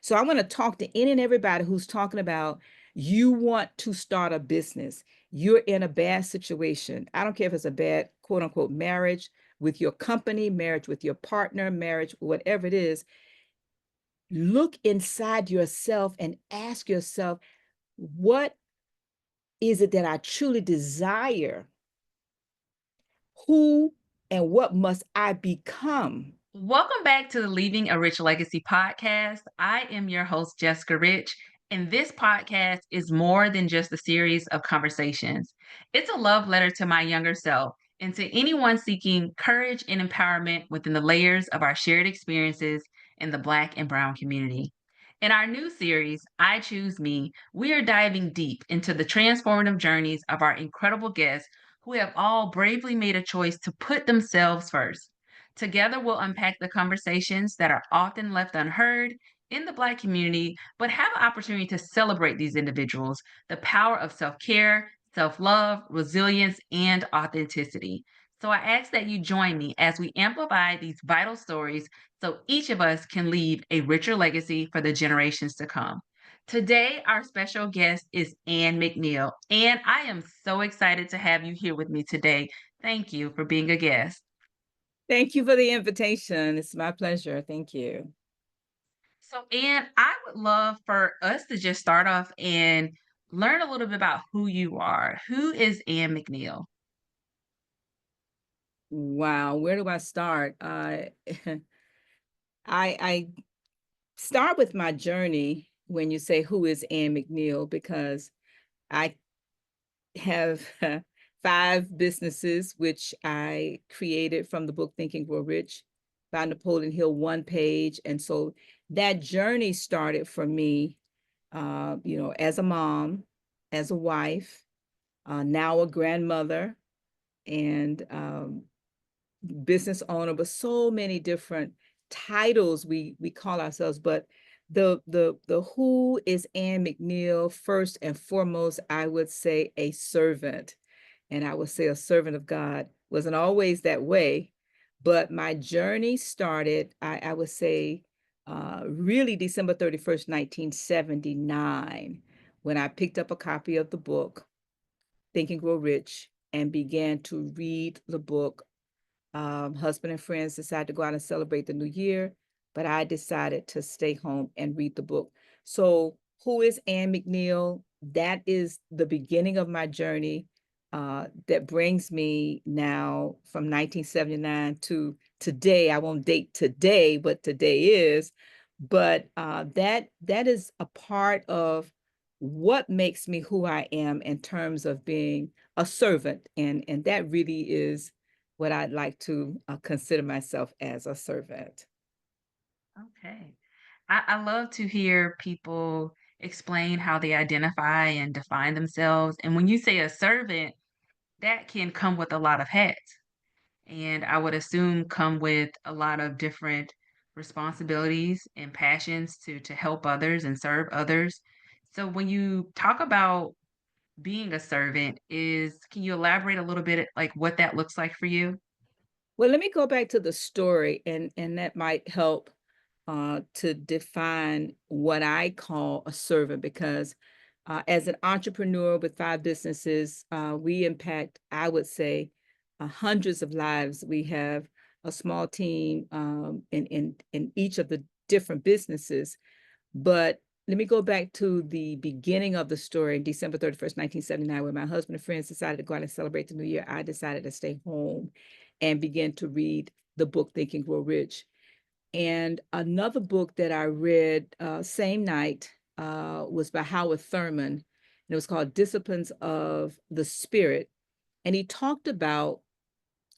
So I want to talk to any and everybody who's talking about you want to start a business. You're in a bad situation. I don't care if it's a bad quote unquote marriage with your company, marriage with your partner, marriage, whatever it is. Look inside yourself and ask yourself, what is it that I truly desire? Who and what must I become? Welcome back to the Leaving a Rich Legacy podcast. I am your host, Jessica Rich, and this podcast is more than just a series of conversations. It's a love letter to my younger self and to anyone seeking courage and empowerment within the layers of our shared experiences in the Black and Brown community. In our new series, I Choose Me, we are diving deep into the transformative journeys of our incredible guests who have all bravely made a choice to put themselves first. Together, we'll unpack the conversations that are often left unheard in the Black community, but have an opportunity to celebrate these individuals, the power of self care, self love, resilience, and authenticity. So I ask that you join me as we amplify these vital stories so each of us can leave a richer legacy for the generations to come. Today, our special guest is Ann McNeill, and I am so excited to have you here with me today. Thank you for being a guest. Thank you for the invitation. It's my pleasure. Thank you. So, Ann, I would love for us to just start off and learn a little bit about who you are. Who is Ann McNeill? Wow, where do I start? I start with my journey when you say who is Ann McNeill, because I have five businesses which I created from the book Think and Grow Rich by Napoleon Hill, one page. And so that journey started for me, as a mom, as a wife, now a grandmother, and business owner, but so many different titles we call ourselves. But the who is Ann McNeill, first and foremost, I would say a servant. And I would say a servant of God. Wasn't always that way, but my journey started, I would say, really December 31st, 1979, when I picked up a copy of the book, Think and Grow Rich, and began to read the book. Husband and friends decided to go out and celebrate the new year, but I decided to stay home and read the book. So, who is Ann McNeill? That is the beginning of my journey, that brings me now from 1979 to today. I won't date today, but today is. But that is a part of what makes me who I am in terms of being a servant, and that really is what I'd like to consider myself, as a servant. Okay. I love to hear people explain how they identify and define themselves. And when you say a servant, that can come with a lot of hats. And I would assume come with a lot of different responsibilities and passions to help others and serve others. So when you talk about being a servant, is can you elaborate a little bit like what that looks like for you? Well, let me go back to the story, and that might help to define what I call a servant, because as an entrepreneur with five businesses, we impact, I would say, hundreds of lives. We have a small team in each of the different businesses. But let me go back to the beginning of the story, December 31st, 1979, when my husband and friends decided to go out and celebrate the new year. I decided to stay home and begin to read the book Think and Grow Rich. And another book that I read same night was by Howard Thurman, and it was called Disciplines of the Spirit. And he talked about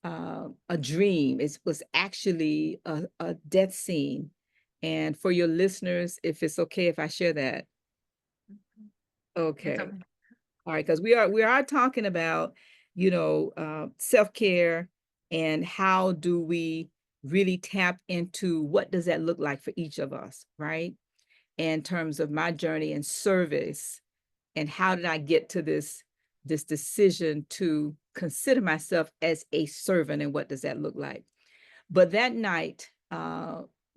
a dream. It was actually a death scene. And for your listeners, if it's okay if I share that. Mhm. It's Okay. okay. All right, because we are talking about, self-care, and how do we really tap into what does that look like for each of us, right? In terms of my journey in service, and how did I get to this decision to consider myself as a servant, and what does that look like? But that night,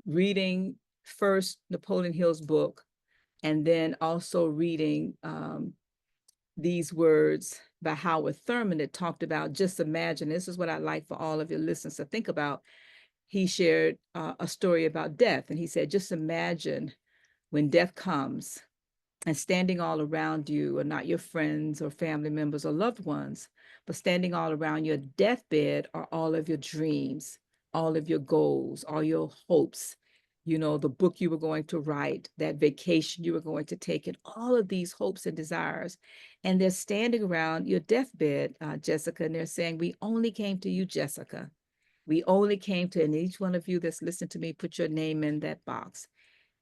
reading first Napoleon Hill's book, and then also reading these words by Howard Thurman that talked about, just imagine, this is what I'd like for all of your listeners to think about. He shared a story about death, and he said, just imagine when death comes and standing all around you are not your friends or family members or loved ones, but standing all around your deathbed are all of your dreams, all of your goals, all your hopes, the book you were going to write, that vacation you were going to take, and all of these hopes and desires. And they're standing around your deathbed, Jessica, and they're saying, we only came to you, Jessica. We only came to, and each one of you that's listening to me, put your name in that box.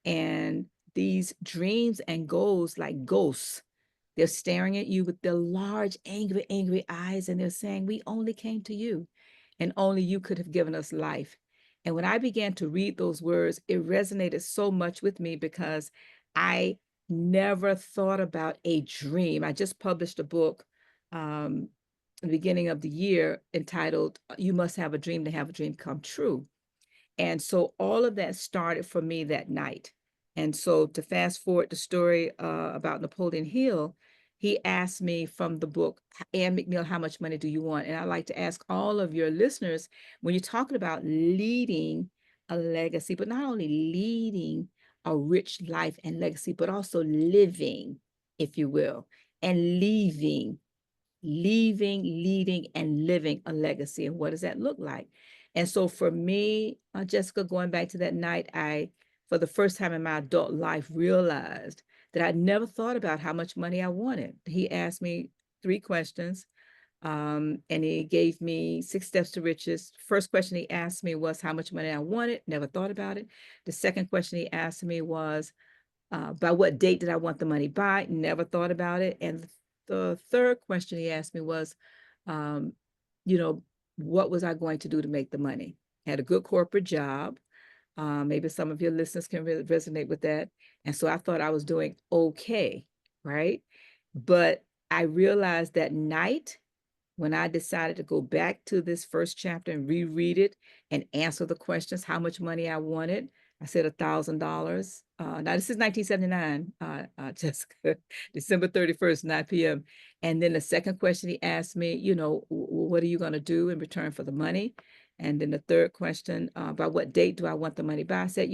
And these dreams and goals, like ghosts, they're staring at you with their large, angry, angry eyes, and they're saying, we only came to you, and only you could have given us life. And when I began to read those words, it resonated so much with me because I never thought about a dream. I just published a book in the beginning of the year entitled, You Must Have a Dream to Have a Dream Come True. And so all of that started for me that night. And so to fast forward the story about Napoleon Hill, he asked me from the book, Ann McNeill, how much money do you want? And I like to ask all of your listeners, when you're talking about leading a legacy, but not only leading a rich life and legacy, but also living, if you will, and leaving, leading, and living a legacy. And what does that look like? And so for me, Jessica, going back to that night, I, for the first time in my adult life, realized that I'd never thought about how much money I wanted. He asked me 3 questions, and he gave me 6 steps to riches. First question he asked me was how much money I wanted, never thought about it. The second question he asked me was, by what date did I want the money by? Never thought about it. And the third question he asked me was, um, you know, what was I going to do to make the money? Had a good corporate job. Maybe some of your listeners can really resonate with that. And so I thought I was doing okay, right? But I realized that night when I decided to go back to this first chapter and reread it and answer the questions, how much money I wanted, I said $1,000. Now this is 1979, Jessica, December 31st, 9 p.m. And then the second question he asked me, what are you going to do in return for the money? And then the third question, by what date do I want the money by? I said,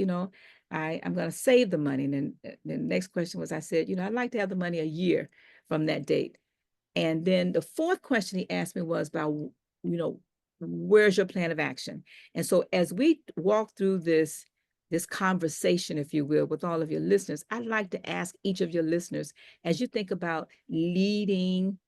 I'm going to save the money. And then the next question was, I said, I'd like to have the money a year from that date. And then the fourth question he asked me was about, where's your plan of action? And so as we walk through this conversation, if you will, with all of your listeners, I'd like to ask each of your listeners, as you think about leading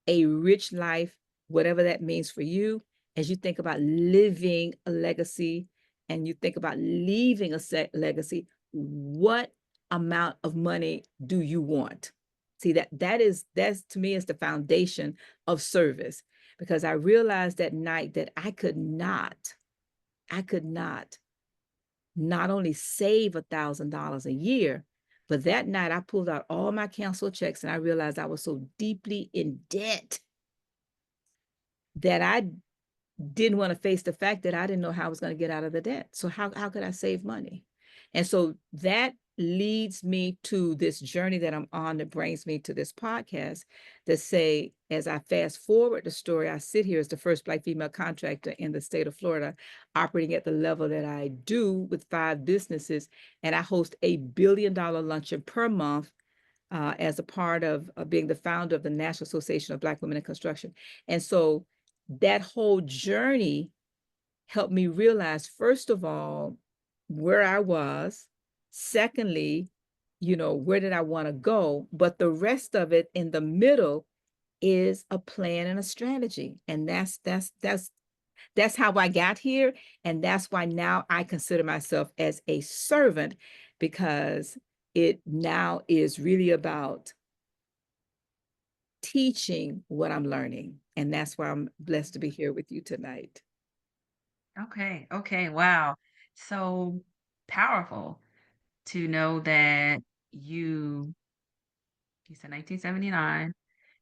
a rich life, whatever that means for you, as you think about living a legacy and you think about leaving a legacy, what amount of money do you want? See, that's to me is the foundation of service, because I realized that night that I could not only save $1,000 a year, but that night I pulled out all my canceled checks and I realized I was so deeply in debt that I didn't want to face the fact that I didn't know how I was going to get out of the debt. So how could I save money? And so that leads me to this journey that I'm on that brings me to this podcast to say, as I fast forward the story, I sit here as the first Black female contractor in the state of Florida, operating at the level that I do with 5 businesses. And I host $1 billion luncheon per month as a part of being the founder of the National Association of Black Women in Construction. And so that whole journey helped me realize, first of all, where I was. Secondly, where did I want to go? But the rest of it in the middle is a plan and a strategy. And that's how I got here. And that's why now I consider myself as a servant, because it now is really about teaching what I'm learning. And that's why I'm blessed to be here with you tonight. Okay. Okay. Wow. So powerful to know that you you said 1979,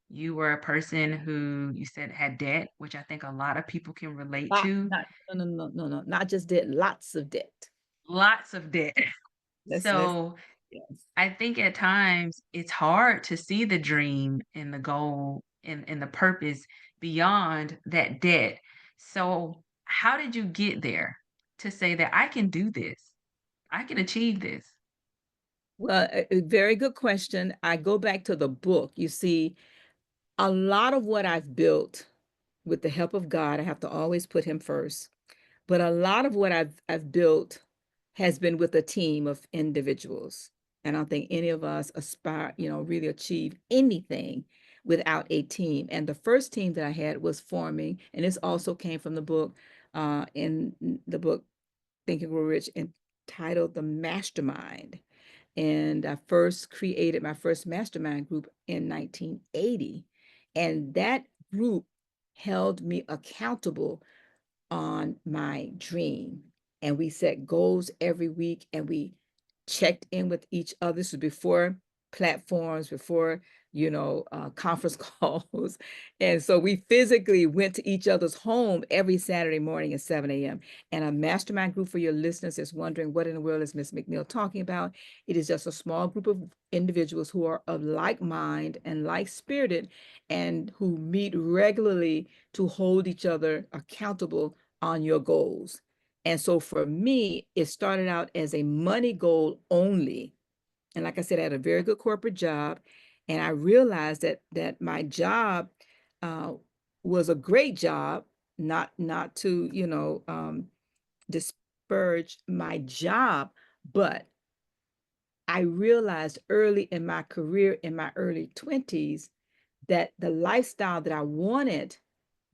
you were a person who you said had debt, which I think a lot of people can relate Lot, to. not, no, no, no, no, no, not just debt, lots of debt. Lots of debt. let's So yes. I think at times it's hard to see the dream and the goal and the purpose beyond that debt. So how did you get there to say that I can do this? I can achieve this? Well, a very good question. I go back to the book. You see, a lot of what I've built with the help of God, I have to always put him first. But a lot of what I've built has been with a team of individuals. And I don't think any of us aspire, really achieve anything without a team. And the first team that I had was forming, and this also came from the book, in the book Think and Grow Rich, entitled The Mastermind. And I first created my first mastermind group in 1980. And that group held me accountable on my dream. And we set goals every week and we checked in with each other. This was before platforms, before, conference calls. And so we physically went to each other's home every Saturday morning at 7 a.m. And a mastermind group, for your listeners is wondering what in the world is Miss McNeil talking about. It is just a small group of individuals who are of like mind and like spirited and who meet regularly to hold each other accountable on your goals. And so for me, it started out as a money goal only. And like I said, I had a very good corporate job. And I realized that my job uh, was a great job, not to, disparage my job, but I realized early in my career, in my early 20s, that the lifestyle that I wanted,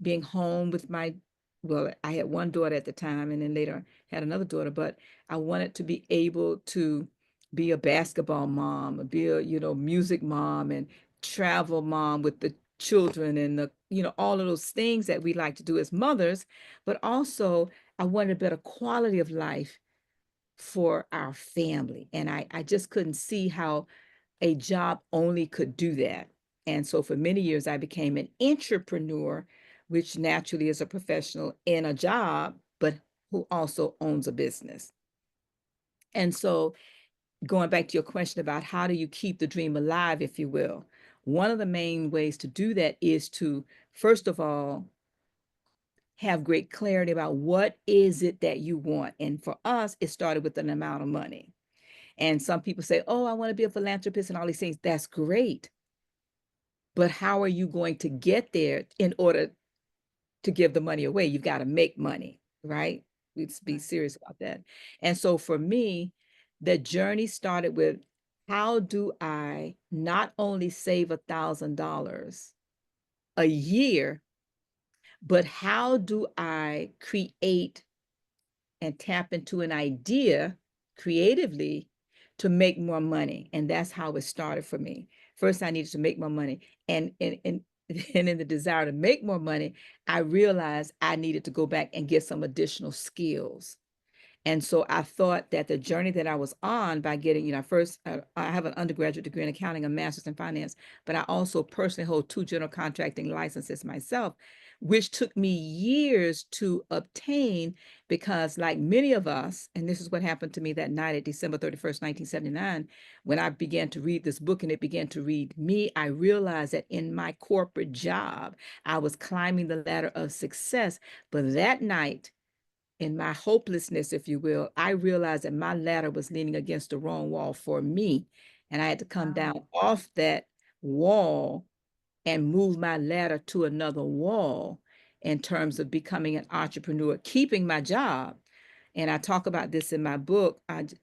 being home with my, well, I had one daughter at the time and then later had another daughter, but I wanted to be able to be a basketball mom, be a, music mom and travel mom with the children and the, all of those things that we like to do as mothers, but also I wanted a better quality of life for our family. And I just couldn't see how a job only could do that. And so for many years, I became an entrepreneur, which naturally is a professional in a job, but who also owns a business. And so going back to your question about how do you keep the dream alive, if you will, one of the main ways to do that is to, first of all, have great clarity about what is it that you want. And for us, it started with an amount of money. And some people say, oh, I want to be a philanthropist and all these things. That's great. But how are you going to get there in order to give the money away? You've got to make money, right? Let's be Right. serious about that. And so for me, the journey started with how do I not only save $1,000 a year, but how do I create and tap into an idea creatively to make more money? And that's how it started for me. First, I needed to make more money. And and in the desire to make more money, I realized I needed to go back and get some additional skills. And so I thought that the journey that I was on by getting, first, I have an undergraduate degree in accounting, a master's in finance, but I also personally hold 2 general contracting licenses myself, which took me years to obtain because, like many of us, and this is what happened to me that night at December 31st, 1979, when I began to read this book and it began to read me, I realized that in my corporate job, I was climbing the ladder of success. But that night, in my hopelessness, if you will, I realized that my ladder was leaning against the wrong wall for me. And I had to come Wow. down off that wall and move my ladder to another wall in terms of becoming an entrepreneur, keeping my job. And I talk about this in my book, how to,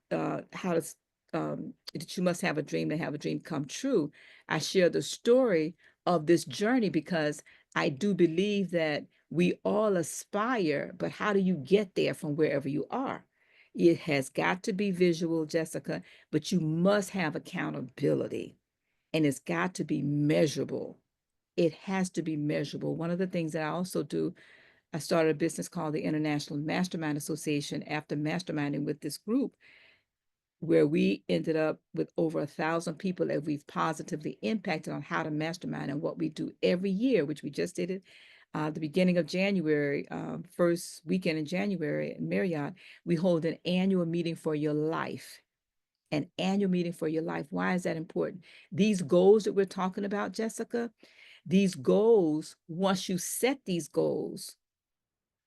that you must have a dream to have a dream come true. I share the story of this journey because I do believe that we all aspire, but how do you get there from wherever you are? It has got to be visual, Jessica, but you must have accountability and it's got to be measurable. It has to be measurable. One of the things that I also do, I started a business called the International Mastermind Association after masterminding with this group, where we ended up with over 1,000 people that we've positively impacted on how to mastermind and what we do every year, which we just did it the beginning of January, first weekend in January at Marriott. We hold an annual meeting for your life. an annual meeting for your life. Why is that important? These goals that we're talking about, Jessica, these goals, once you set these goals,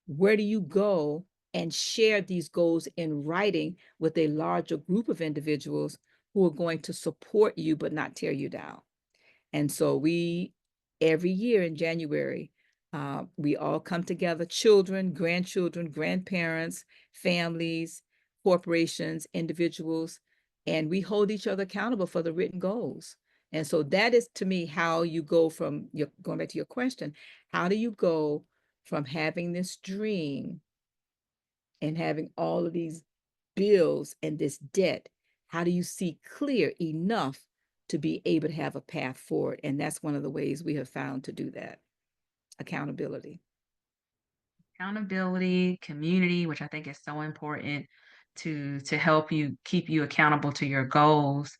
where do you go and share these goals in writing with a larger group of individuals who are going to support you but not tear you down? And so we, every year in January, we all come together, children, grandchildren, grandparents, families, corporations, individuals, and we hold each other accountable for the written goals. And so that is, to me, how you go from your, going back to your question, how do you go from having this dream and having all of these bills and this debt? How do you see clear enough to be able to have a path forward? And that's one of the ways we have found to do that. Accountability. Accountability, community, which I think is so important to help you keep you accountable to your goals.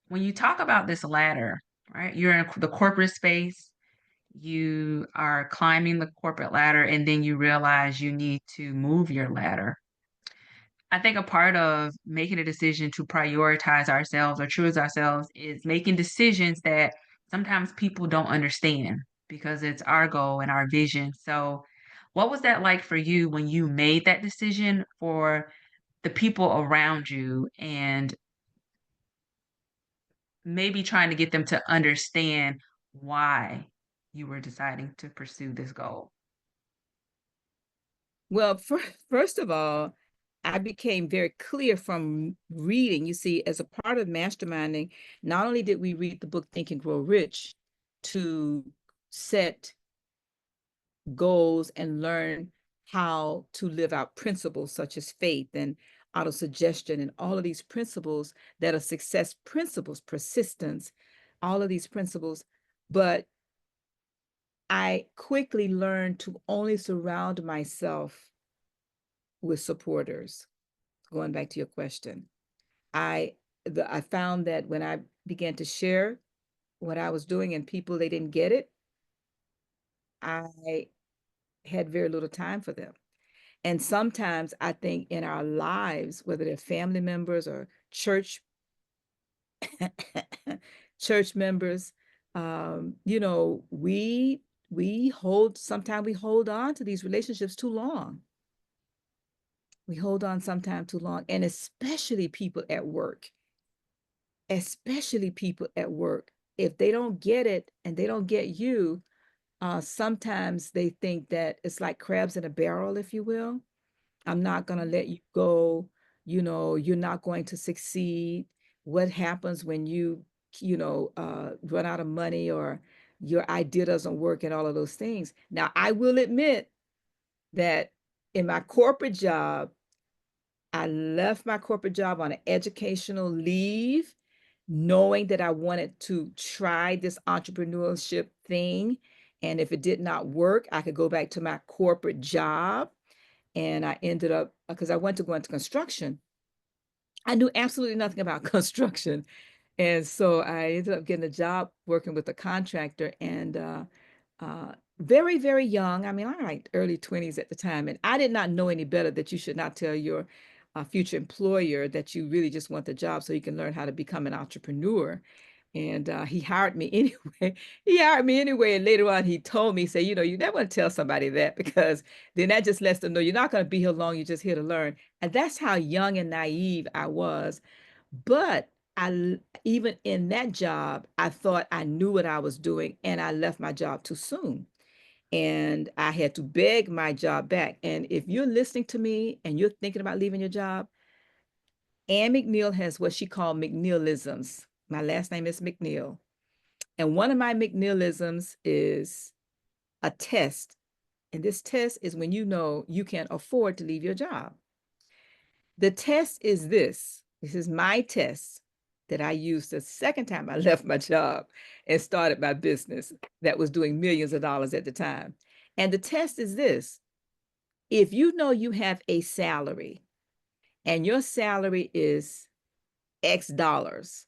When you talk about this ladder, right? You're in the corporate space, you are climbing the corporate ladder, and then you realize you need to move your ladder. I think a part of making a decision to prioritize ourselves or choose ourselves is making decisions that sometimes people don't understand because it's our goal and our vision. So, what was that like for you when you made that decision for the people around you and maybe trying to get them to understand why you were deciding to pursue this goal? Well, first of all, I became very clear from reading. You see, as a part of masterminding, not only did we read the book Think and Grow Rich to set goals and learn how to live out principles such as faith and autosuggestion and all of these principles that are success principles, persistence, all of these principles. But I quickly learned to only surround myself with supporters. Going back to your question, I found that when I began to share what I was doing and people they didn't get it, I had very little time for them. And sometimes I think in our lives, whether they're family members or church church members, we hold sometimes we hold on to these relationships too long. We hold on sometimes too long, and especially people at work. Especially people at work. If they don't get it and they don't get you, sometimes they think that it's like crabs in a barrel, if you will. I'm not going to let you go. You're not going to succeed. What happens when run out of money or your idea doesn't work and all of those things. Now, I will admit that in my corporate job, I left my corporate job on an educational leave, knowing that I wanted to try this entrepreneurship thing. And if it did not work, I could go back to my corporate job. And I ended up, because I went to go into construction, I knew absolutely nothing about construction. And so I ended up getting a job working with a contractor and very, very young. I mean, I'm like early 20s at the time. And I did not know any better that you should not tell your future employer that you really just want the job so you can learn how to become an entrepreneur. And he hired me anyway. He hired me anyway. And later on, he told me, say, you never want to tell somebody that because then that just lets them know you're not going to be here long. You're just here to learn. And that's how young and naive I was. But even in that job, I thought I knew what I was doing, and I left my job too soon. And I had to beg my job back. And if you're listening to me and you're thinking about leaving your job, Ann McNeill has what she called McNeilisms. My last name is McNeill. And one of my McNeilisms is a test. And this test is when you know you can afford to leave your job. The test is this. This is my test that I used the second time I left my job and started my business that was doing millions of dollars at the time. And the test is this. If you know you have a salary and your salary is X dollars,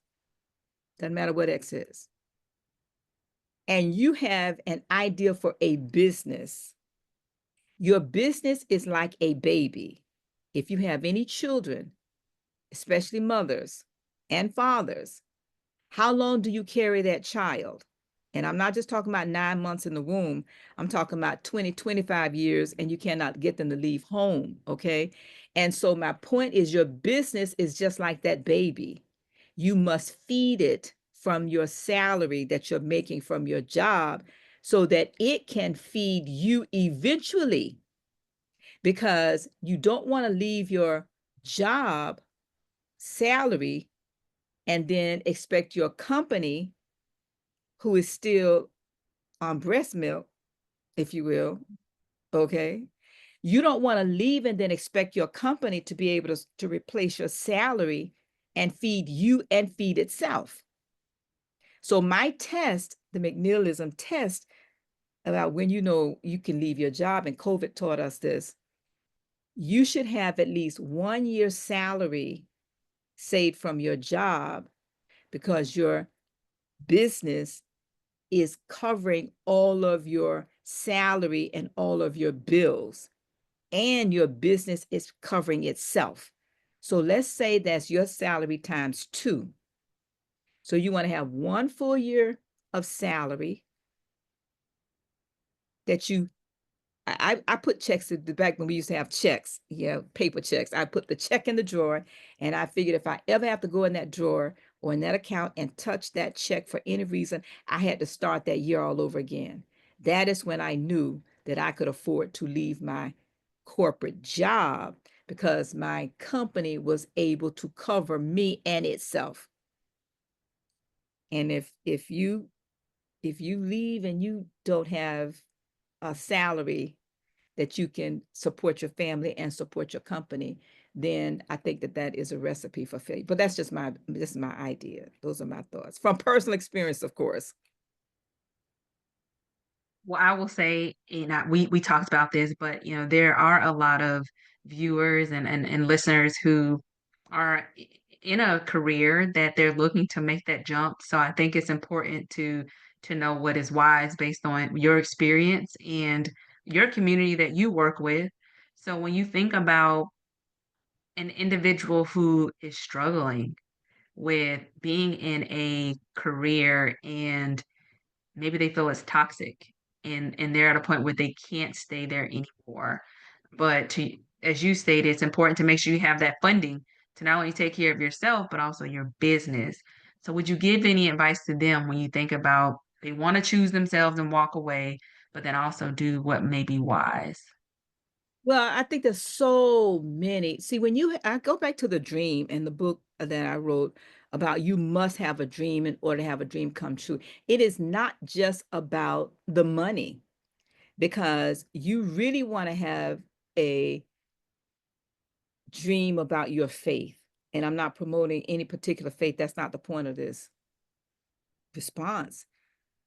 doesn't matter what X is, and you have an idea for a business, your business is like a baby. If you have any children, especially mothers, and fathers, how long do you carry that child? And I'm not just talking about 9 months in the womb. I'm talking about 20, 25 years, and you cannot get them to leave home. Okay. And so my point is your business is just like that baby. You must feed it from your salary that you're making from your job so that it can feed you eventually, because you don't want to leave your job salary and then expect your company, who is still on breast milk, if you will, okay? You don't want to leave and then expect your company to be able to replace your salary and feed you and feed itself. So my test, the McNeilism test about when you know you can leave your job, and COVID taught us this, you should have at least 1 year's salary saved from your job, because your business is covering all of your salary and all of your bills, and your business is covering itself. So let's say that's your salary times 2. So you want to have 1 full year of salary that you I put checks at the back when we used to have checks, paper checks. I put the check in the drawer, and I figured if I ever have to go in that drawer or in that account and touch that check for any reason, I had to start that year all over again. That is when I knew that I could afford to leave my corporate job, because my company was able to cover me and itself. And if you leave and you don't have a salary that you can support your family and support your company, then I think that that is a recipe for failure. But that's just this is my idea. Those are my thoughts from personal experience, of course. Well, I will say, we talked about this, but there are a lot of viewers and listeners who are in a career that they're looking to make that jump. So I think it's important to know what is wise based on your experience and your community that you work with. So when you think about an individual who is struggling with being in a career and maybe they feel it's toxic and they're at a point where they can't stay there anymore. But as you stated, it's important to make sure you have that funding to not only take care of yourself, but also your business. So would you give any advice to them when you think about they want to choose themselves and walk away, but then also do what may be wise? Well, I think there's so many. See, I go back to the dream in the book that I wrote about, you must have a dream in order to have a dream come true. It is not just about the money, because you really want to have a dream about your faith. And I'm not promoting any particular faith. That's not the point of this response.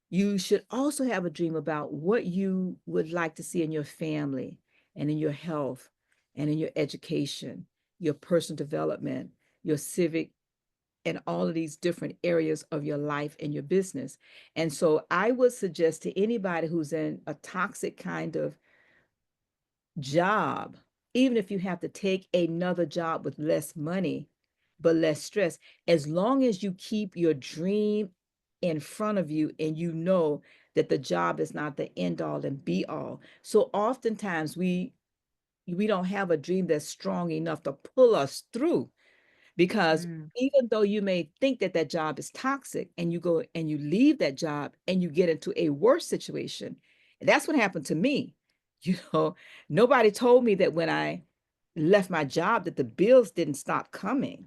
You should also have a dream about what you would like to see in your family and in your health and in your education, your personal development, your civic, and all of these different areas of your life and your business. And so I would suggest to anybody who's in a toxic kind of job, even if you have to take another job with less money, but less stress, as long as you keep your dream in front of you and you know that the job is not the end all and be all. So oftentimes we don't have a dream that's strong enough to pull us through, because Mm, even though you may think that that job is toxic and you go and you leave that job and you get into a worse situation. That's what happened to me. You know, nobody told me that when I left my job that the bills didn't stop coming.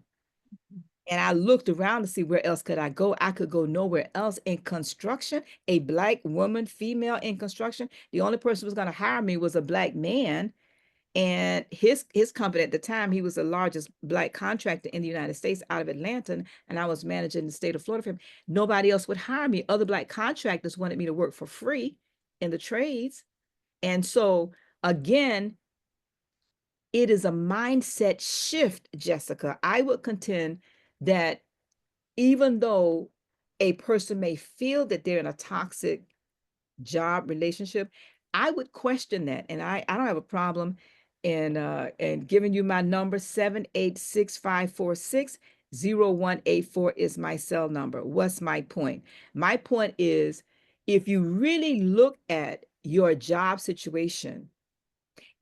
And I looked around to see where else could I go. I could go nowhere else. In construction, a Black woman, female in construction, the only person who was going to hire me was a Black man, and his company at the time, he was the largest Black contractor in the United States out of Atlanta, and I was managing the state of Florida for him. Nobody else would hire me. Other Black contractors wanted me to work for free in the trades. And so again, it is a mindset shift, Jessica. I would contend that even though a person may feel that they're in a toxic job relationship, I would question that. And I don't have a problem in giving you my number, 786-546. 0184 is my cell number. What's my point? My point is, if you really look at your job situation,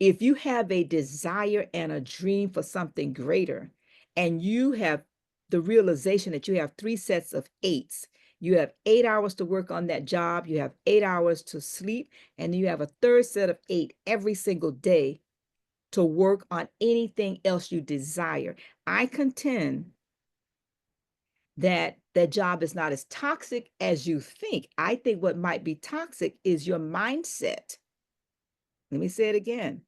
if you have a desire and a dream for something greater, and you have the realization that you have 3 sets of 8s, you have 8 hours to work on that job, you have 8 hours to sleep, and you have a third set of 8 every single day to work on anything else you desire. I contend that that job is not as toxic as you think. I think what might be toxic is your mindset. Let me say it again.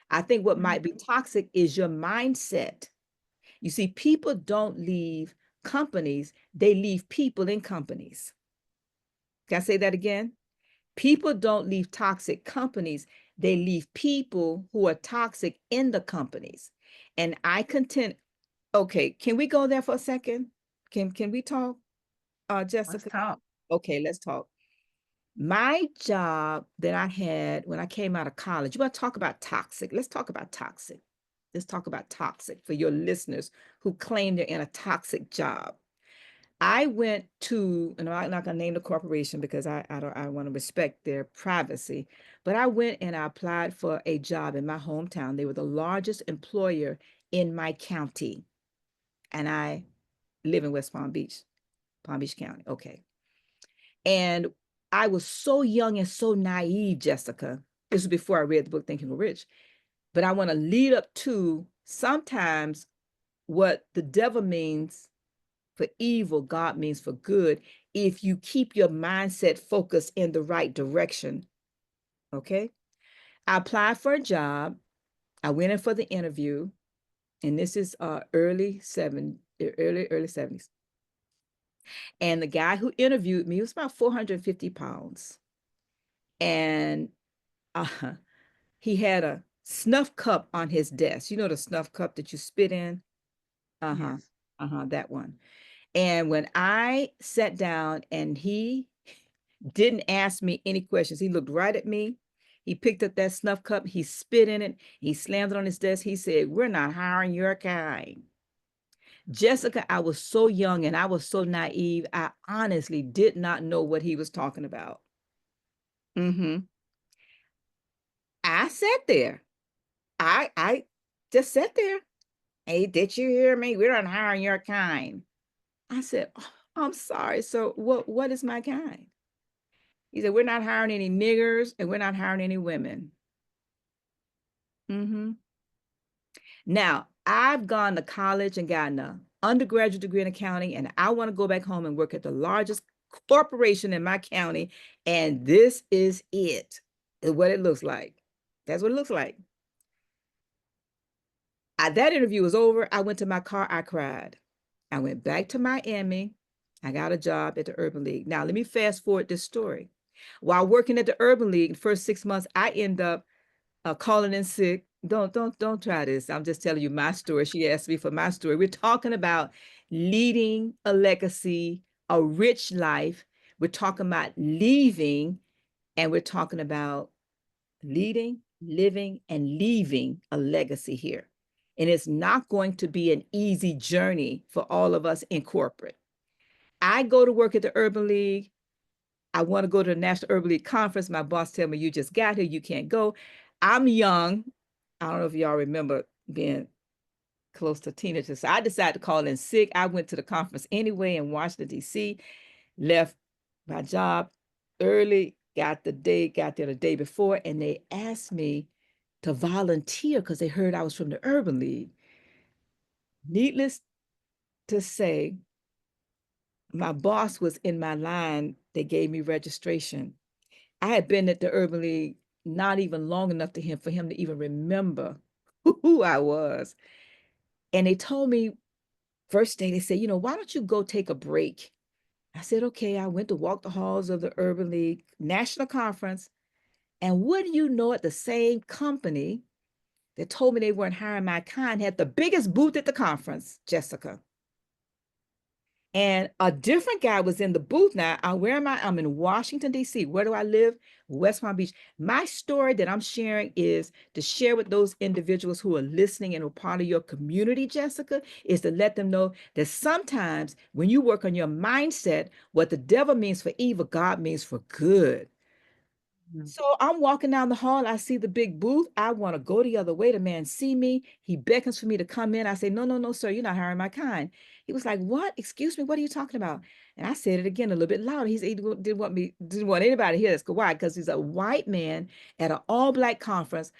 I think what might be toxic is your mindset. You see, people don't leave companies, they leave people in companies. Can I say that again? People don't leave toxic companies, they leave people who are toxic in the companies. And I contend, okay, can we go there for a second? Can we talk, Let's Jessica? talk. Okay, let's talk. My job that I had when I came out of college, you want to talk about toxic? Let's talk about toxic. Let's talk about toxic for your listeners who claim they're in a toxic job. I went to, and I'm not going to name the corporation because I want to respect their privacy, but I went and I applied for a job in my hometown. They were the largest employer in my county, and I live in West Palm Beach County. Okay. And I was so young and so naive, Jessica. This was before I read the book Think and Grow Rich. But I want to lead up to sometimes what the devil means for evil, God means for good, if you keep your mindset focused in the right direction. Okay. I applied for a job. I went in for the interview, and this is early 70s. And the guy who interviewed me was about 450 pounds. And uh, he had a snuff cup on his desk. You know the snuff cup that you spit in? Uh-huh. Yes. Uh-huh, that one. And when I sat down and he didn't ask me any questions, he looked right at me. He picked up that snuff cup, he spit in it, he slammed it on his desk. He said, "We're not hiring your kind." Jessica, I was so young and I was so naive. I honestly did not know what he was talking about. Mm-hmm. I sat there. I just sat there. "Hey, did you hear me? We're not hiring your kind." I said, "Oh, I'm sorry. So what is my kind?" He said, "We're not hiring any niggers and we're not hiring any women." Hmm. Now, I've gone to college and gotten an undergraduate degree in accounting, and I want to go back home and work at the largest corporation in my county. And this is it, is what it looks like. That's what it looks like. That interview was over. I went to my car. I cried. I went back to Miami. I got a job at the Urban League. Now, let me fast forward this story. While working at the Urban League, the first 6 months, I end up calling in sick. Don't try this. I'm just telling you my story. She asked me for my story. We're talking about leading a legacy, a rich life. We're talking about leaving, and we're talking about leading, living, and leaving a legacy here. And it's not going to be an easy journey for all of us in corporate. I go to work at the Urban League. I want to go to the National Urban League Conference. My boss tell me, "You just got here, you can't go." I'm young. I don't know if y'all remember being close to teenagers. So I decided to call in sick. I went to the conference anyway in Washington, D.C., left my job early, got there the day before, and they asked me to volunteer because they heard I was from the Urban League. Needless to say, my boss was in my line. They gave me registration. I had been at the Urban League not even long enough for him to even remember who I was. And they told me first day, they said, "Why don't you go take a break?" I said, "Okay." I went to walk the halls of the Urban League National Conference. And what do you know, at the same company that told me they weren't hiring my kind had the biggest booth at the conference, Jessica. And a different guy was in the booth. Now, where am I? I'm in Washington, D.C. Where do I live? West Palm Beach. My story that I'm sharing is to share with those individuals who are listening and are part of your community, Jessica, is to let them know that sometimes when you work on your mindset, what the devil means for evil, God means for good. Mhm. So I'm walking down the hall. I see the big booth. I want to go the other way. The man see me. He beckons for me to come in. I say, no, no, no, sir. You're not hiring my kind. He was like, what? Excuse me. What are you talking about? And I said it again a little bit louder. He said he didn't want anybody to hear this. Why? Because he's a white man at an all black conference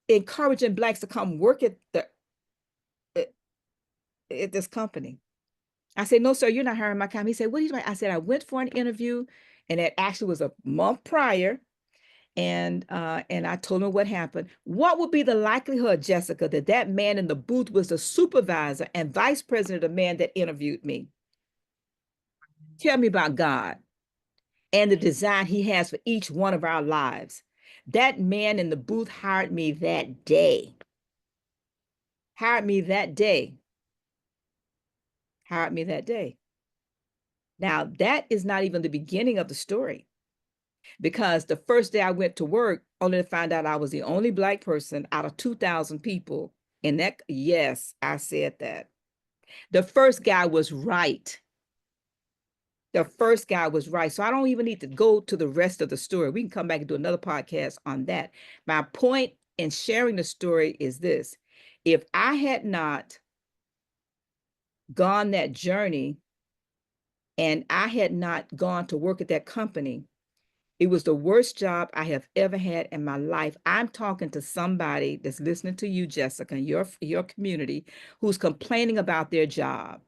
encouraging blacks to come work at, at this company. I said, no, sir, you're not hiring my kind. He said, what are you doing? I said, I went for an interview, and it actually was a month prior. And I told him what happened. What would be the likelihood, Jessica, that that man in the booth was the supervisor and vice president of the man that interviewed me? Tell me about God and the design he has for each one of our lives. That man in the booth hired me that day. Hired me that day. Hired me that day. Now, that is not even the beginning of the story, because the first day I went to work, only to find out I was the only black person out of 2,000 people. And that, yes, I said that. The first guy was right. The first guy was right. So I don't even need to go to the rest of the story. We can come back and do another podcast on that. My point in sharing the story is this: if I had not gone that journey and I had not gone to work at that company, it was the worst job I have ever had in my life. I'm talking to somebody that's listening to you, Jessica, and your community, who's complaining about their job.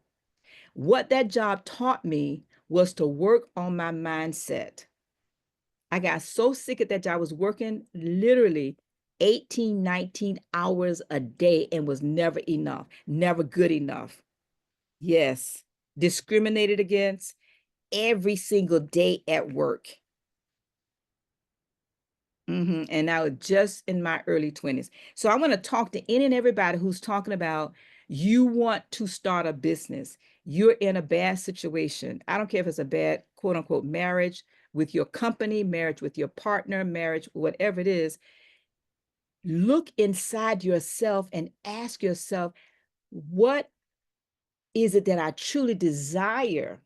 What that job taught me was to work on my mindset. I got so sick at that job. I was working literally 18, 19 hours a day and was never enough, never good enough. Yes, discriminated against every single day at work. And I was just in my early 20s. So I want to talk to any and everybody who's talking about you want to start a business. You're in a bad situation. I don't care if it's a bad quote unquote marriage with your company, marriage with your partner, marriage, whatever it is. Look inside yourself and ask yourself, what is it that I truly desire?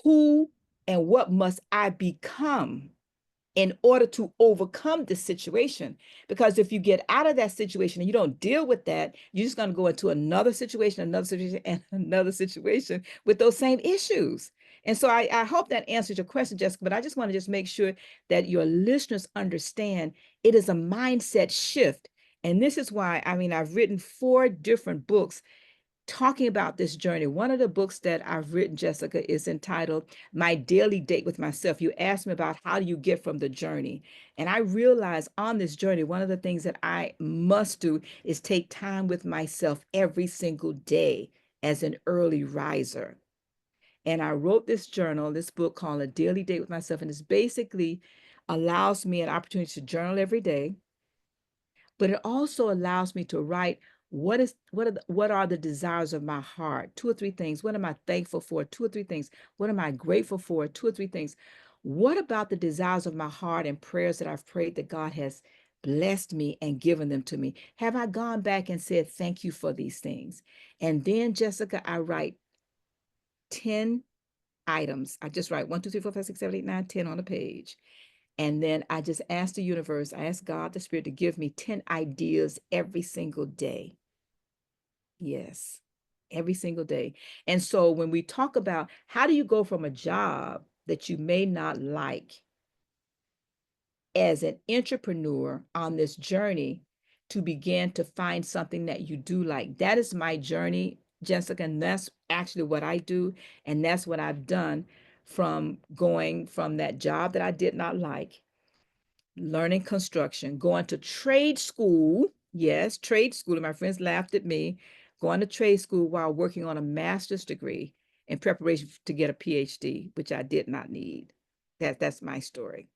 Who and what must I become in order to overcome this situation? Because if you get out of that situation and you don't deal with that, you're just going to go into another situation, and another situation with those same issues. And so I hope that answers your question, Jessica, but I just want to just make sure that your listeners understand it is a mindset shift. And this is why, I mean, I've written 4 different books talking about this journey. One of the books that I've written, Jessica, is entitled My Daily Date with Myself. You asked me about how do you get from the journey. And I realized on this journey, one of the things that I must do is take time with myself every single day as an early riser. And I wrote this journal, this book called A Daily Date with Myself. And it's basically allows me an opportunity to journal every day, but it also allows me to write what are the desires of my heart, 2 or 3 things. What am I thankful for? 2 or 3 things. What am I grateful for? 2 or 3 things. What about the desires of my heart and prayers that I've prayed that God has blessed me and given them to me? Have I gone back and said thank you for these things? And then, Jessica, I write 10 items. I just write 1, 2, 3, 4, 5, 6, 7, 8, 9, 10 on a page. And then I just ask the universe, I ask God, the Spirit, to give me 10 ideas every single day. Yes, every single day. And so when we talk about how do you go from a job that you may not like as an entrepreneur on this journey to begin to find something that you do like, that is my journey, Jessica. And that's actually what I do. And that's what I've done from going from that job that I did not like, learning construction, going to trade school. Yes, trade school. And my friends laughed at me going to trade school while working on a master's degree in preparation to get a PhD, which I did not need. That's my story.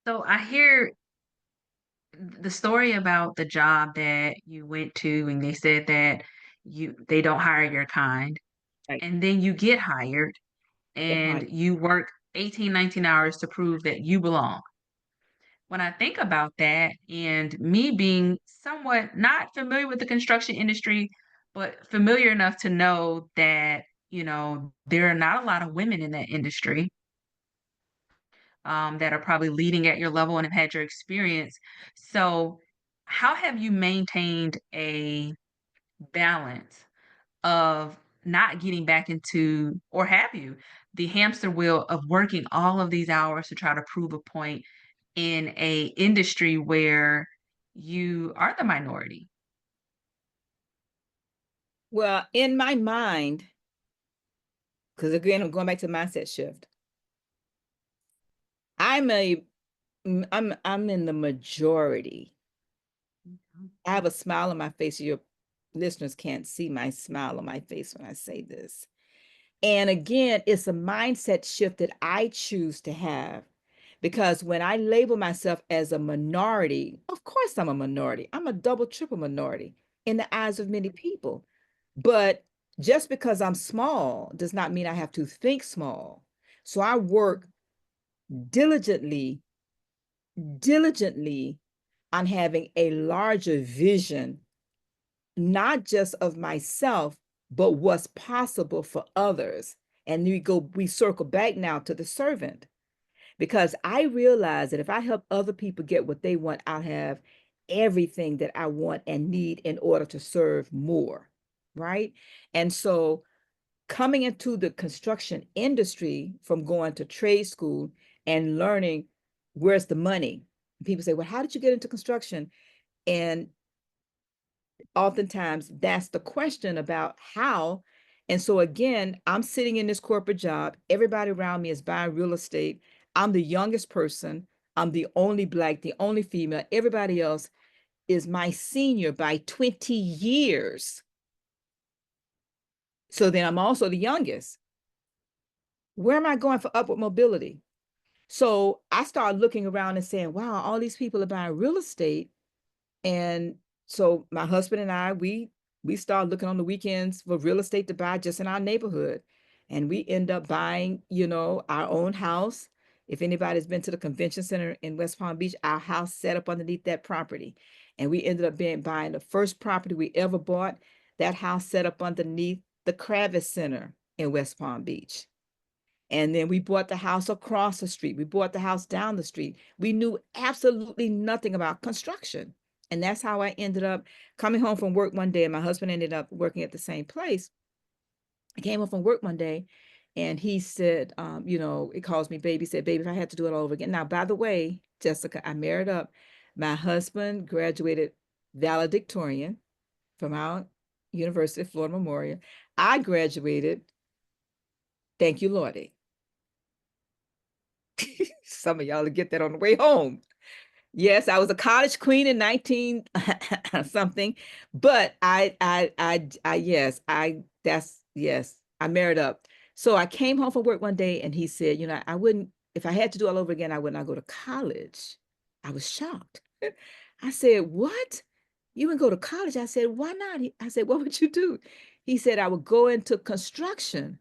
So I hear the story about the job that you went to, and they said that they don't hire your kind, Right. and then you get hired Get and hired. you work 18, 19 hours to prove that you belong. When I think about that, and me being somewhat not familiar with the construction industry, but familiar enough to know that, there are not a lot of women in that industry, that are probably leading at your level and have had your experience. So, how have you maintained a balance of not getting back into, or have you, the hamster wheel of working all of these hours to try to prove a point in a industry where you are the minority? Well, in my mind, because again, I'm going back to mindset shift. I'm a I'm in the majority. I have a smile on my face. Your listeners can't see my smile on my face when I say this. And again, it's a mindset shift that I choose to have because when I label myself as a minority, of course I'm a minority. I'm a double, triple minority in the eyes of many people. But just because I'm small does not mean I have to think small. So I work diligently, diligently on having a larger vision, not just of myself, but what's possible for others. And we circle back now to the servant because I realize that if I help other people get what they want, I'll have everything that I want and need in order to serve more. Right. And so coming into the construction industry from going to trade school and learning where's the money. People say, well, how did you get into construction? And oftentimes that's the question about how. And so again, I'm sitting in this corporate job. Everybody around me is buying real estate. I'm the youngest person. I'm the only Black, the only female. Everybody else is my senior by 20 years. So then I'm also the youngest. Where am I going for upward mobility? So I started looking around and saying, wow, all these people are buying real estate. And so my husband and I, we started looking on the weekends for real estate to buy just in our neighborhood. And we end up buying, our own house. If anybody's been to the convention center in West Palm Beach, our house set up underneath that property. And we ended up buying the first property we ever bought. That house set up underneath the Kravis Center in West Palm Beach. And then we bought the house across the street. We bought the house down the street. We knew absolutely nothing about construction. And that's how I ended up coming home from work one day. And my husband ended up working at the same place. I came home from work one day and he said, it calls me baby, said, baby, if I had to do it all over again. Now, by the way, Jessica, I married up. My husband graduated valedictorian from our University of Florida Memorial. I graduated, thank you, Lordy. Some of y'all will get that on the way home. Yes, I was a college queen in 19 something, but yes, I married up. So I came home from work one day and he said, I wouldn't, if I had to do all over again, I would not go to college. I was shocked. I said, what? You would go to college? I said, why not? I said, what would you do? He said, I would go into construction.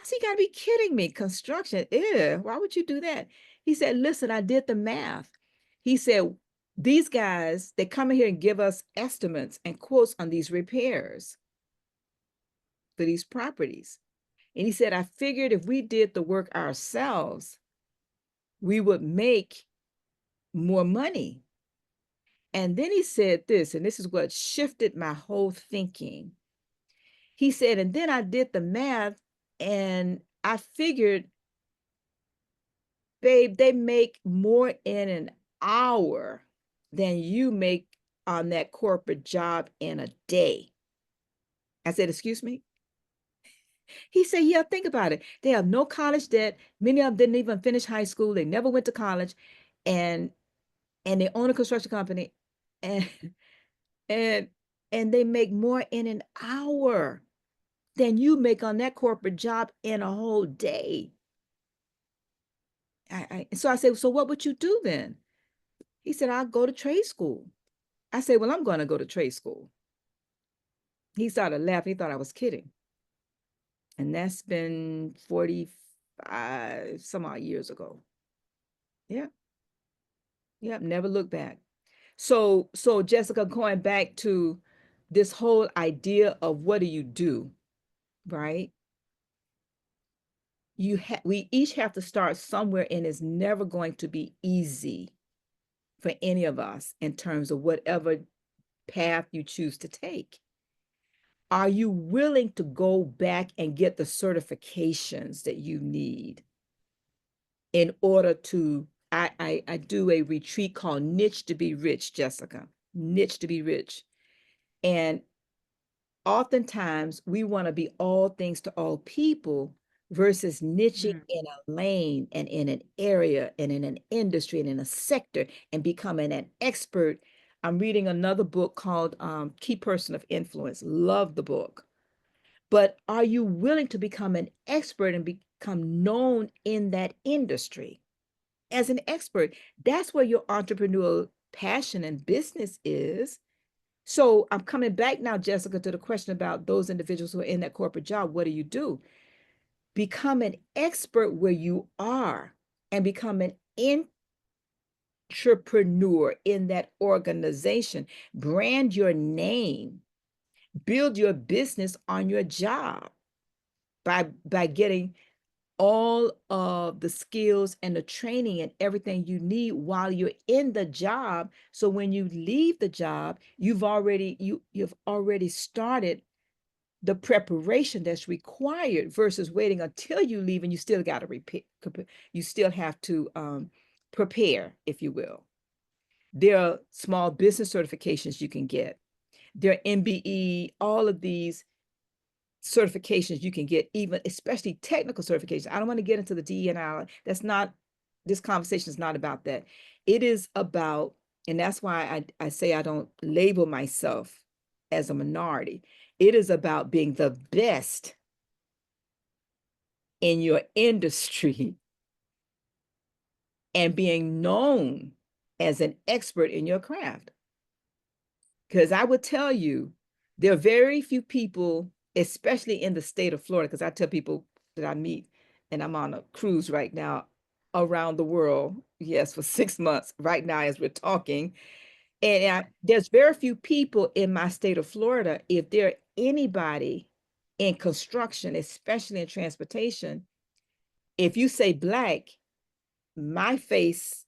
I said, you gotta be kidding me. Construction, ew, why would you do that? He said, listen, I did the math. He said, these guys, they come in here and give us estimates and quotes on these repairs for these properties. And he said, I figured if we did the work ourselves, we would make more money. And then he said this, and this is what shifted my whole thinking. He said, and then I did the math and I figured, babe, they make more in an hour than you make on that corporate job in a day. I said, excuse me? He said, yeah, think about it. They have no college debt. Many of them didn't even finish high school. They never went to college. And they own a construction company. And and and they make more in an hour than you make on that corporate job in a whole day. So I said, so what would you do then? He said, I'll go to trade school. I said, well, I'm going to go to trade school. He started laughing. He thought I was kidding. And that's been 45 some odd years ago. Yeah. Yeah. Never looked back. So Jessica, going back to this whole idea of what do you do, right? We each have to start somewhere, and it's never going to be easy for any of us in terms of whatever path you choose to take. Are you willing to go back and get the certifications that you need in order to I do a retreat called Niche to Be Rich, Jessica. Niche to Be Rich. And oftentimes we want to be all things to all people versus niching Mm, in a lane and in an area and in an industry and in a sector and becoming an expert. I'm reading another book called Key Person of Influence. Love the book. But are you willing to become an expert and become known in that industry as an expert? That's where your entrepreneurial passion and business is. So I'm coming back now, Jessica, to the question about those individuals who are in that corporate job. What do you do? Become an expert where you are and become an entrepreneur in that organization. Brand your name, build your business on your job by getting all of the skills and the training and everything you need while you're in the job. So when you leave the job, you've already started the preparation that's required versus waiting until you leave and you still got to repeat. You still have to prepare, if you will. There are small business certifications you can get. There are MBE, all of these certifications you can get, even especially technical certifications. I don't want to get into the DE&I. That's not, this conversation is not about that. It is about, and that's why I say I don't label myself as a minority. It is about being the best in your industry and being known as an expert in your craft. Because I would tell you, there are very few people, especially in the state of Florida, because I tell people that I meet, and I'm on a cruise right now around the world, yes, for 6 months right now as we're talking. And there's very few people in my state of Florida. If there anybody in construction, especially in transportation, if you say Black, my face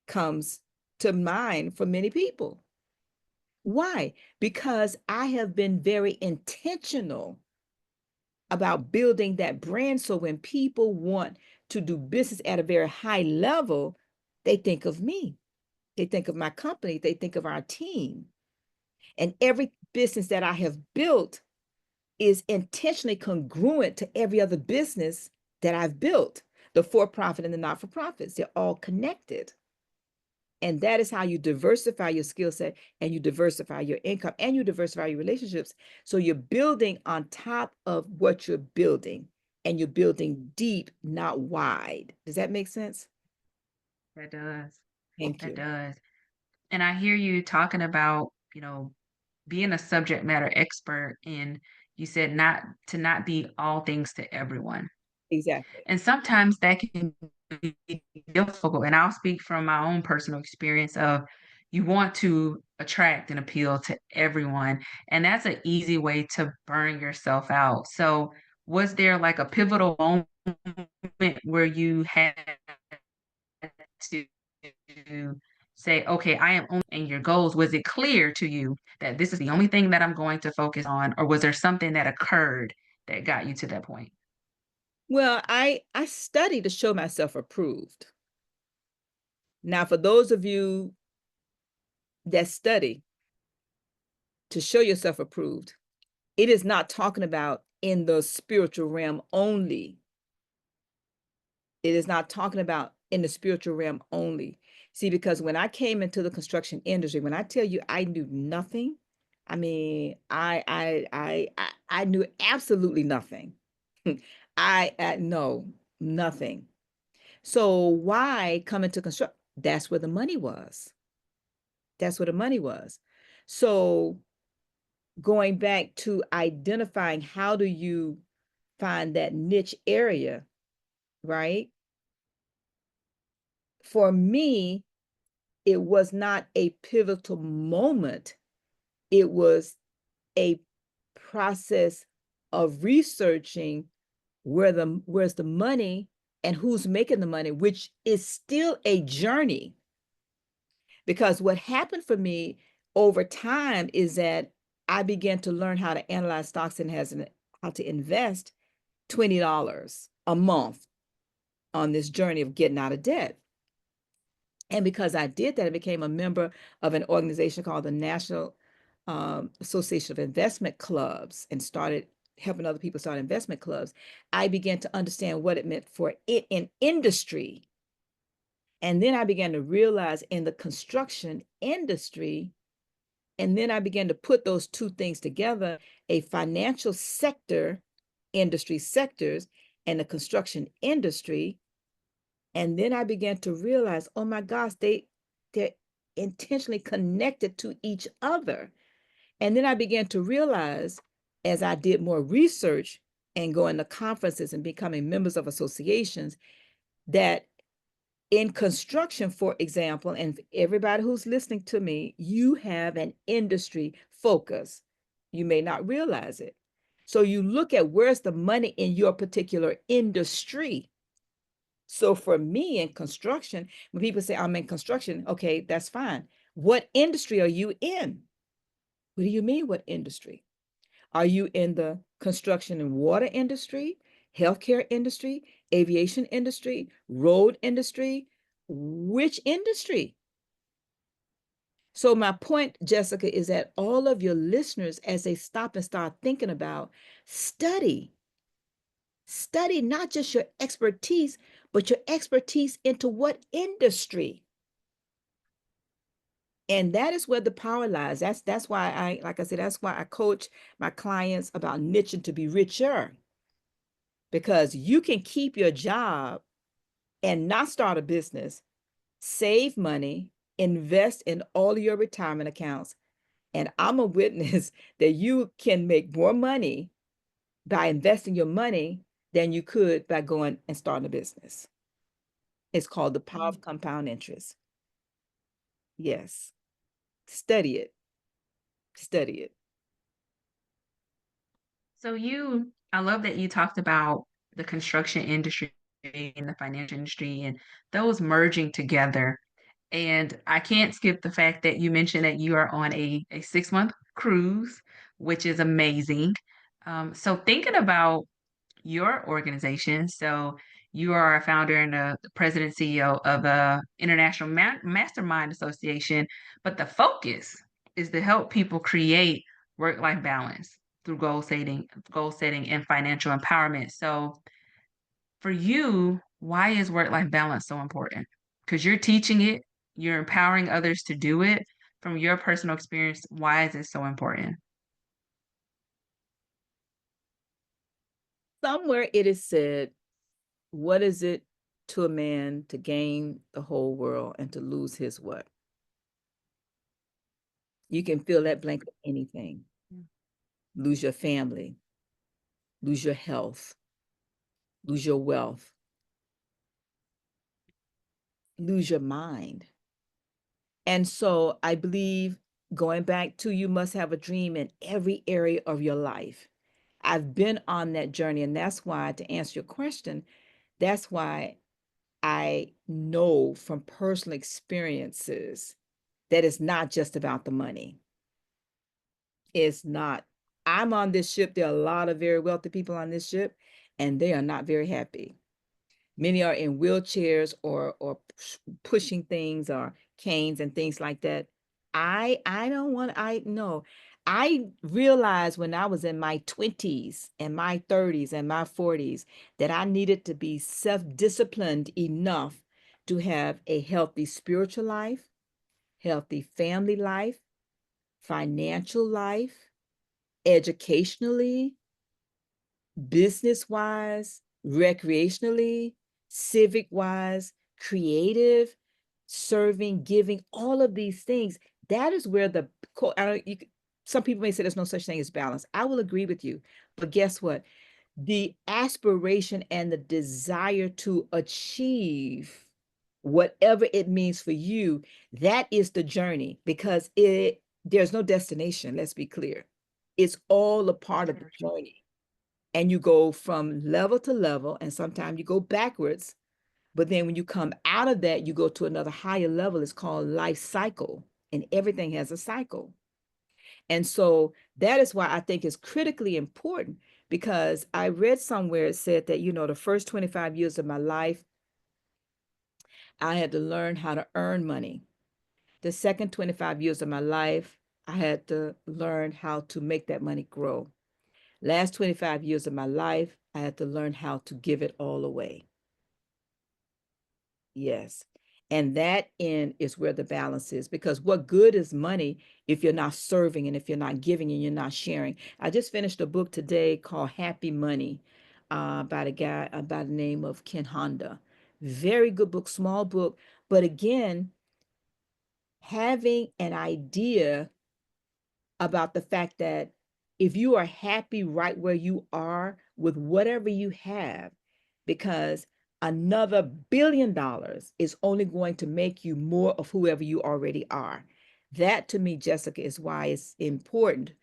comes to mind for many people. Why? Because I have been very intentional about building that brand. So when people want to do business at a very high level, they think of me. They think of my company. They think of our team. And every business that I have built is intentionally congruent to every other business that I've built. The for-profit and the not-for-profits, they're all connected. And that is how you diversify your skill set and you diversify your income and you diversify your relationships. So you're building on top of what you're building and you're building deep, not wide. Does that make sense? that does. Thank That you. does. And I hear you talking about, being a subject matter expert, and you said not be all things to everyone. Exactly. And sometimes that can be difficult. And I'll speak from my own personal experience of you want to attract and appeal to everyone. And that's an easy way to burn yourself out. So was there like a pivotal moment where you had to say, okay, I am only in your goals? Was it clear to you that this is the only thing that I'm going to focus on? Or was there something that occurred that got you to that point? Well, I study to show myself approved. Now, for those of you that study to show yourself approved, it is not talking about in the spiritual realm only. It is not talking about in the spiritual realm only. See, because when I came into the construction industry, when I tell you I knew nothing, I mean, I knew absolutely nothing. I know nothing. So why come into construction? That's where the money was. That's where the money was. So going back to identifying how do you find that niche area, right? For me, it was not a pivotal moment. It was a process of researching where's the money and who's making the money, which is still a journey. Because what happened for me over time is that I began to learn how to analyze stocks and how to invest $20 a month on this journey of getting out of debt. And because I did that, I became a member of an organization called the National Association of Investment Clubs and started helping other people start investment clubs. I began to understand what it meant for it in industry. And then I began to realize in the construction industry, and then I began to put those two things together, a financial sector, industry sectors, and the construction industry. And then I began to realize, oh my gosh, they're intentionally connected to each other. And then I began to realize as I did more research and going to conferences and becoming members of associations that in construction, for example, and everybody who's listening to me, you have an industry focus. You may not realize it. So you look at where's the money in your particular industry. So for me in construction, when people say I'm in construction, okay, that's fine. What industry are you in? What do you mean, what industry? Are you in the construction and water industry, healthcare industry, aviation industry, road industry? Which industry? So my point, Jessica, is that all of your listeners, as they stop and start thinking about, study not just your expertise, but your expertise into what industry. And that is where the power lies. That's why like I said, that's why I coach my clients about niching to be richer. Because you can keep your job and not start a business, save money, invest in all of your retirement accounts. And I'm a witness that you can make more money by investing your money than you could by going and starting a business. It's called the power of compound interest. Yes. Study it. Study it. So I love that you talked about the construction industry and the financial industry and those merging together. And I can't skip the fact that you mentioned that you are on a 6-month cruise, which is amazing. So thinking about your organization, so you are a founder and a president CEO of the International Mastermind Association, but the focus is to help people create work-life balance through goal setting and financial empowerment. So for you, why is work-life balance so important? Because you're teaching it, you're empowering others to do it. From your personal experience, why is it so important? Somewhere it is said, what is it to a man to gain the whole world and to lose his what? You can fill that blank with anything. Lose your family, lose your health, lose your wealth, lose your mind. And so I believe going back to you must have a dream in every area of your life. I've been on that journey, and that's why, to answer your question, that's why I know from personal experiences that it's not just about the money. It's not. I'm on this ship. There are a lot of very wealthy people on this ship, and they are not very happy. Many are in wheelchairs or pushing things or canes and things like that. I don't want, I know. I realized when I was in my 20s and my 30s and my 40s that I needed to be self-disciplined enough to have a healthy spiritual life, healthy family life, financial life, educationally, business wise, recreationally, civic wise, creative, serving, giving, all of these things. That is where the Some people may say there's no such thing as balance. I will agree with you. But guess what? The aspiration and the desire to achieve whatever it means for you, that is the journey, because there's no destination, let's be clear. It's all a part of the journey. And you go from level to level, and sometimes you go backwards. But then when you come out of that, you go to another higher level. It's called life cycle, and everything has a cycle. And so that is why I think it's critically important, because I read somewhere it said that, the first 25 years of my life, I had to learn how to earn money. The second 25 years of my life, I had to learn how to make that money grow. Last 25 years of my life, I had to learn how to give it all away. Yes. And that end is where the balance is, because what good is money if you're not serving and if you're not giving and you're not sharing? I just finished a book today called Happy Money by the guy by the name of Ken Honda. Very good book, small book. But again, having an idea about the fact that if you are happy right where you are with whatever you have, because another $1 billion is only going to make you more of whoever you already are. That to me, Jessica, is why it's important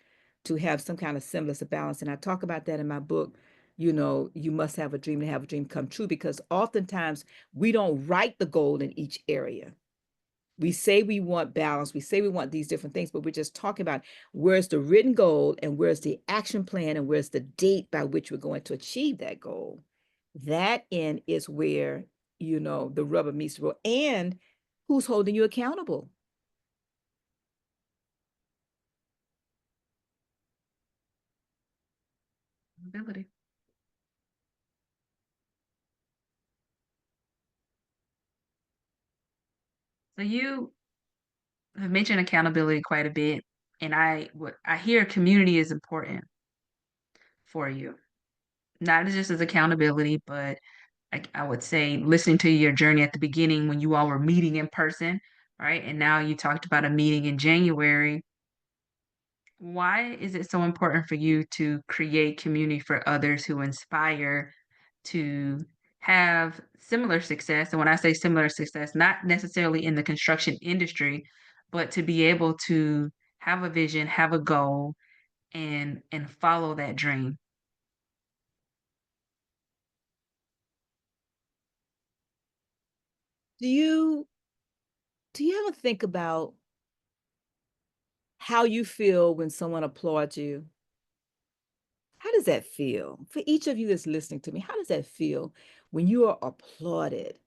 to have some kind of semblance of balance. And I talk about that in my book. You must have a dream to have a dream come true, because oftentimes we don't write the goal in each area. We say we want balance, we say we want these different things, but we're just talking about where's the written goal and where's the action plan and where's the date by which we're going to achieve that goal. That end is where, the rubber meets the road, and who's holding you accountable. Ability. So you have mentioned accountability quite a bit, and I hear community is important for you, not just as accountability, but I would say listening to your journey at the beginning when you all were meeting in person, right? And now you talked about a meeting in January. Why is it so important for you to create community for others who inspire to have similar success? And when I say similar success, not necessarily in the construction industry, but to be able to have a vision, have a goal, and follow that dream. Do you do you ever think about how you feel when someone applauds you? How does that feel? For each of you that's listening to me, how does that feel when you are applauded?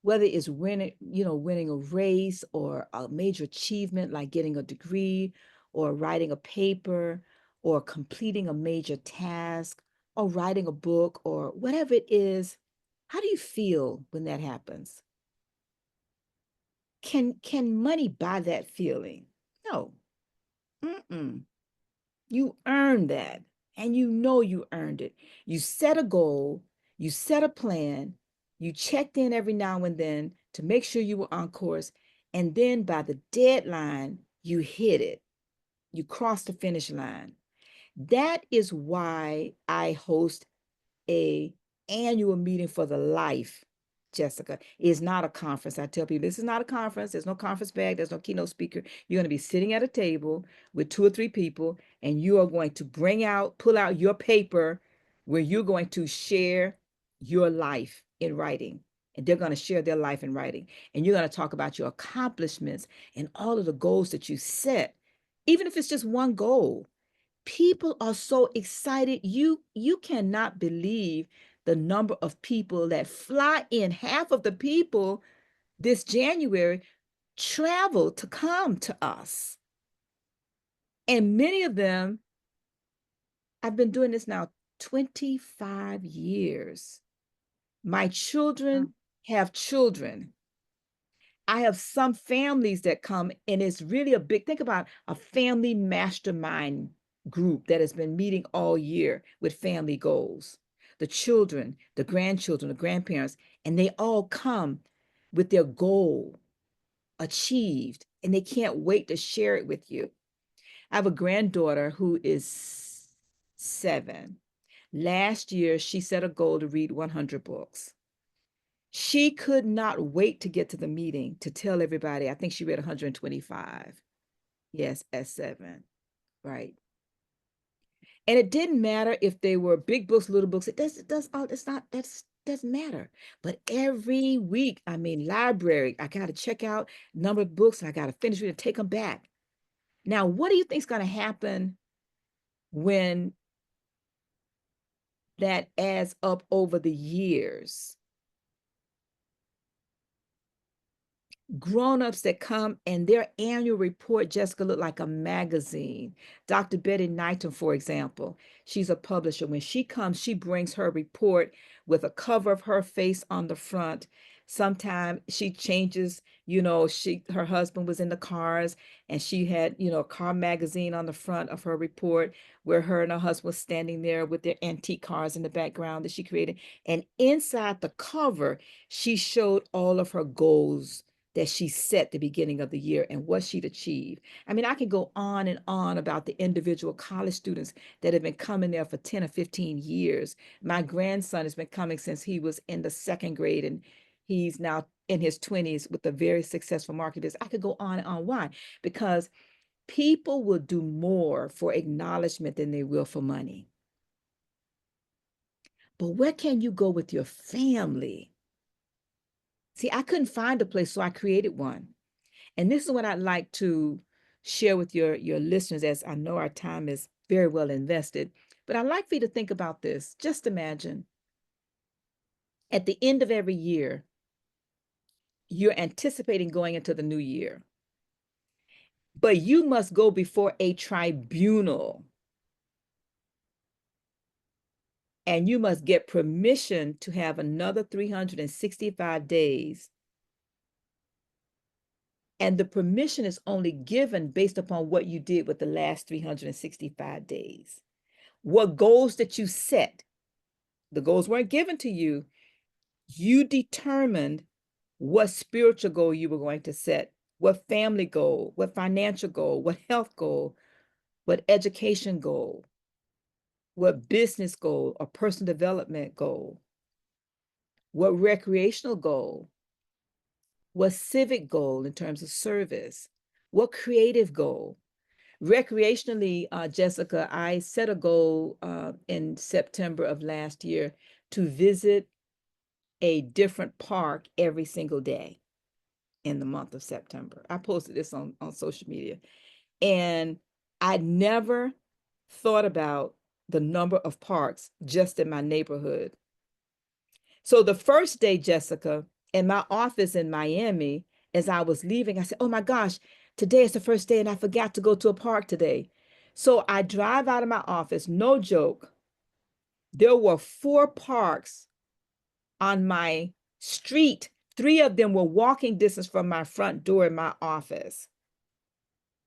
Whether it's winning a race or a major achievement like getting a degree or writing a paper or completing a major task or writing a book or whatever it is, how do you feel when that happens? Can money buy that feeling? No. Mm-mm. You earned that, and you earned it. You set a goal, you set a plan, you checked in every now and then to make sure you were on course, and then by the deadline, you hit it. You crossed the finish line. That is why I host a annual meeting for the life, Jessica. Is not a conference. I tell people this is not a conference. There's no conference bag. There's no keynote speaker. You're going to be sitting at a table with 2 or 3 people, and you are going to pull out your paper where you're going to share your life in writing. And they're going to share their life in writing. And you're going to talk about your accomplishments and all of the goals that you set, even if it's just one goal. People are so excited. You cannot believe the number of people that fly in. Half of the people this January travel to come to us. And many of them, I've been doing this now 25 years. My Oh, children have children. I have some families that come, and it's really a big, think about a family mastermind group that has been meeting all year with family goals. The children, the grandchildren, the grandparents, and they all come with their goal achieved, and they can't wait to share it with you. I have a granddaughter who is 7. Last year, she set a goal to read 100 books. She could not wait to get to the meeting to tell everybody. I think she read 125. Yes, at 7, right? And it didn't matter if they were big books, little books. Doesn't matter. But every week, I mean, library, I got to check out number of books. I got to finish reading, take them back. Now, what do you think is going to happen when that adds up over the years? Grown-ups that come and their annual report, Jessica, look like a magazine. Dr. Betty Knighton, for example, she's a publisher. When she comes, she brings her report with a cover of her face on the front. Sometimes she changes, her husband was in the cars and she had, a car magazine on the front of her report where her and her husband was standing there with their antique cars in the background that she created. And inside the cover, she showed all of her goals that she set the beginning of the year and what she'd achieved. I mean, I can go on and on about the individual college students that have been coming there for 10 or 15 years. My grandson has been coming since he was in the 2nd grade, and he's now in his 20s with a very successful marketer. I could go on and on. Why? Because people will do more for acknowledgement than they will for money. But where can you go with your family? See, I couldn't find a place, so I created one. And this is what I'd like to share with your listeners, as I know our time is very well invested. But I'd like for you to think about this. Just imagine at the end of every year, you're anticipating going into the new year, but you must go before a tribunal and you must get permission to have another 365 days. And the permission is only given based upon what you did with the last 365 days. What goals that you set, the goals weren't given to you. You determined what spiritual goal you were going to set, what family goal, what financial goal, what health goal, what education goal, what business goal or personal development goal, what recreational goal, what civic goal in terms of service, what creative goal. Recreationally, Jessica, I set a goal in September of last year to visit a different park every single day in the month of September. I posted this on social media. And I never thought about the number of parks just in my neighborhood. So the first day, Jessica, in my office in Miami, as I was leaving, I said, oh my gosh, today is the first day and I forgot to go to a park today. So I drive out of my office, no joke. There were 4 parks on my street. 3 of them were walking distance from my front door in my office.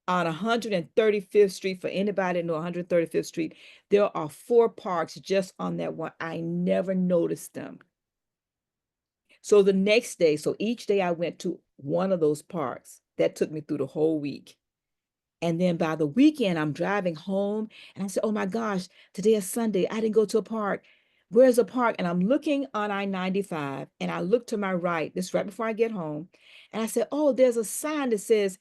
On 135th Street, for anybody to know 135th Street, there are 4 parks just on that one. I never noticed them. So the next day, so each day I went to one of those parks. That took me through the whole week. And then by the weekend, I'm driving home and I said, oh my gosh, today is Sunday. I didn't go to a park. Where's a park? And I'm looking on I-95 and I look to my right, this right before I get home. And I said, oh, there's a sign that says,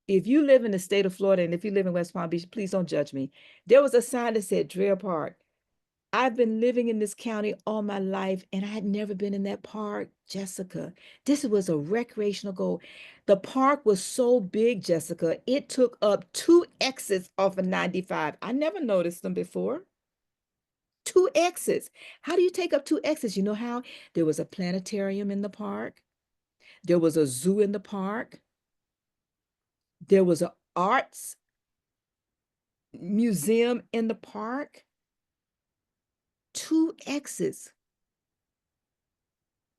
if you live in the state of Florida and if you live in West Palm Beach, please don't judge me. There was a sign that said Dreher Park. I've been living in this county all my life and I had never been in that park, Jessica. This was a recreational goal. The park was so big, Jessica, it took up 2 exits off of 95. I never noticed them before. 2 exits. How do you take up 2 exits? You know how? There was a planetarium in the park. There was a zoo in the park. There was an arts museum in the park. 2 exits.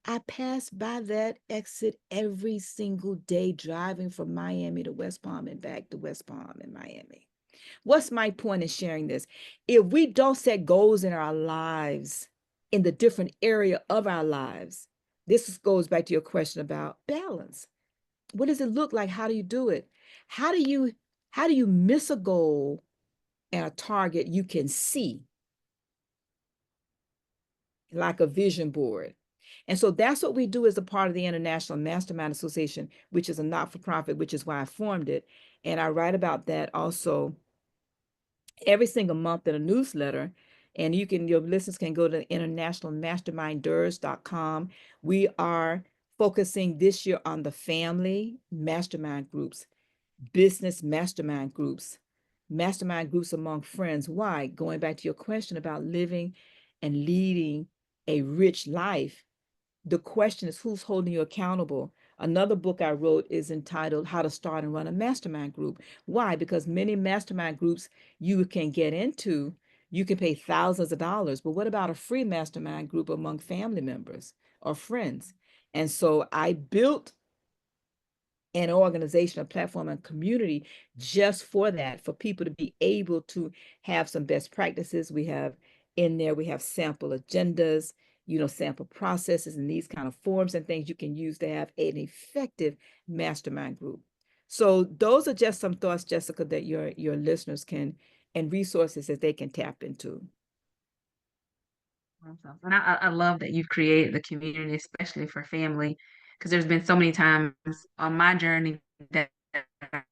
I pass by that exit every single day driving from Miami to West Palm and back to West Palm and Miami. What's my point in sharing this? If we don't set goals in our lives, in the different area of our lives, this goes back to your question about balance. What does it look like? How do you do it? How how do you miss a goal and a target you can see, like a vision board? And so that's what we do as a part of the International Mastermind Association, which is a not-for-profit, which is why I formed it. And I write about that also every single month in a newsletter. And your listeners can go to internationalmasterminders.com. We are focusing this year on the family mastermind groups, business mastermind groups among friends. Why? Going back to your question about living and leading a rich life, the question is, who's holding you accountable? Another book I wrote is entitled How to Start and Run a Mastermind Group. Why? Because many mastermind groups you can get into, you can pay thousands of dollars, but what about a free mastermind group among family members or friends? And so I built an organization, a platform, and community just for that, for people to be able to have some best practices. We have in there, we have sample agendas, sample processes, and these kind of forms and things you can use to have an effective mastermind group. So those are just some thoughts, Jessica, that your listeners can, and resources that they can tap into. Awesome. And I love that you've created the community, especially for family, because there's been so many times on my journey that I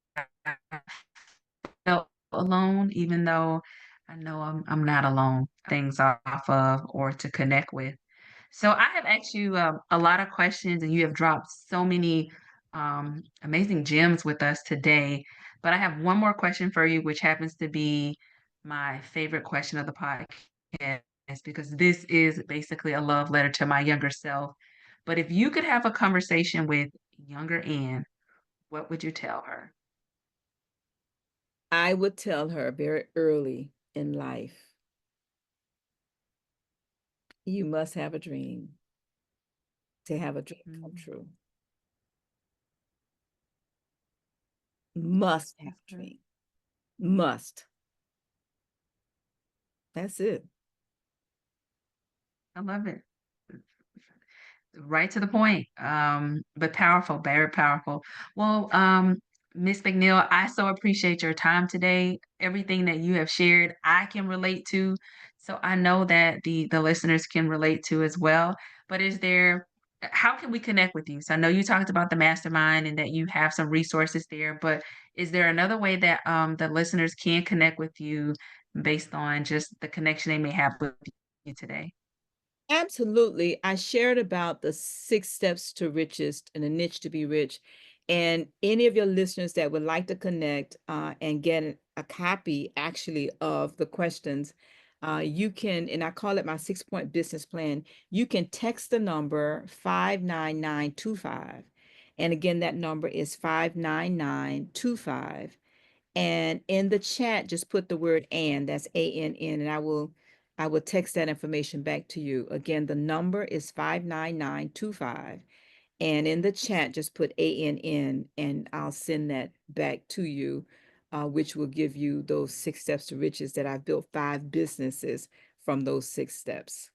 felt alone, even though I know I'm not alone, things off of or to connect with. So I have asked you a lot of questions, and you have dropped so many amazing gems with us today. But I have one more question for you, which happens to be my favorite question of the podcast, because this is basically a love letter to my younger self. But if you could have a conversation with younger Ann, what would you tell her? I would tell her very early in life, you must have a dream to have a dream come Mm, true. Must have that's a good. dream. Must. That's it. I love it. Right to the point, but powerful, very powerful. Well, Miss McNeil, I so appreciate your time today. Everything that you have shared, I can relate to. So I know that the listeners can relate to as well. But how can we connect with you? So I know you talked about the mastermind and that you have some resources there, but is there another way that the listeners can connect with you based on just the connection they may have with you today? Absolutely. I shared about the 6 steps to riches and a niche to be rich. And any of your listeners that would like to connect and get a copy actually of the questions, you can, and I call it my 6 point business plan. You can text the number 59925. And again, that number is 59925. And in the chat, just put the word "and," that's ANN, and I will text that information back to you. Again, the number is 59925. And in the chat, just put ANN, and I'll send that back to you, which will give you those 6 steps to riches that I've built 5 businesses from those 6 steps.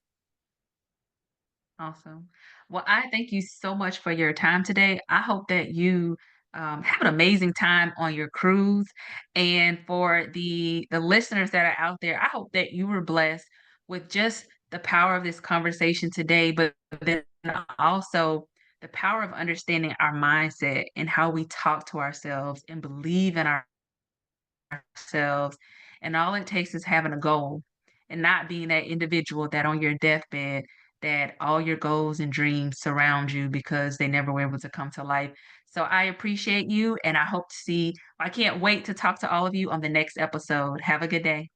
Awesome. Well, I thank you so much for your time today. I hope that you have an amazing time on your cruise. And for the listeners that are out there, I hope that you were blessed with just the power of this conversation today, but then also the power of understanding our mindset and how we talk to ourselves and believe in ourselves. And all it takes is having a goal and not being that individual that on your deathbed, that all your goals and dreams surround you because they never were able to come to life. So I appreciate you and I hope to see, I can't wait to talk to all of you on the next episode. Have a good day.